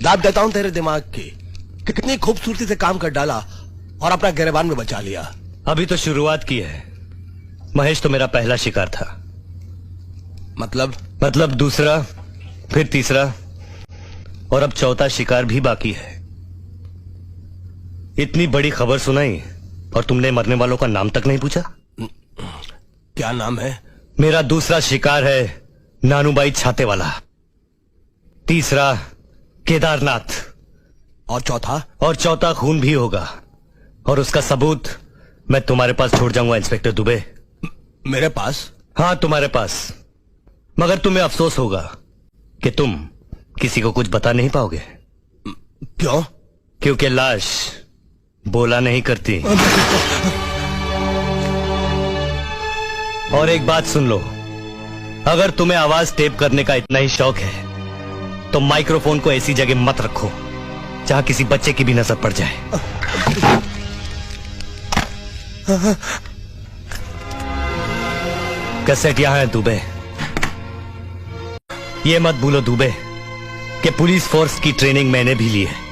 दाब देता हूं तेरे दिमाग की। कितनी खूबसूरती से काम कर डाला और अपना गिरबान में बचा लिया। अभी तो शुरुआत की है। महेश तो मेरा पहला शिकार था। मतलब दूसरा, फिर तीसरा और अब चौथा शिकार भी बाकी है। इतनी बड़ी खबर सुनाई और तुमने मरने वालों का नाम तक नहीं पूछा। क्या नाम है? मेरा दूसरा शिकार है नानूबाई छाते वाला, तीसरा केदारनाथ और चौथा खून भी होगा। और उसका सबूत मैं तुम्हारे पास छोड़ जाऊंगा इंस्पेक्टर दुबे। मेरे पास? हाँ, तुम्हारे पास। मगर तुम्हें अफसोस होगा कि तुम किसी को कुछ बता नहीं पाओगे। क्यों? क्योंकि लाश बोला नहीं करती। और एक बात सुन लो, अगर तुम्हें आवाज टेप करने का इतना ही शौक है तो माइक्रोफोन को ऐसी जगह मत रखो जहां किसी बच्चे की भी नजर पड़ जाए। कैसेट यहां है दुबे। ये मत भूलो दुबे कि पुलिस फोर्स की ट्रेनिंग मैंने भी ली है।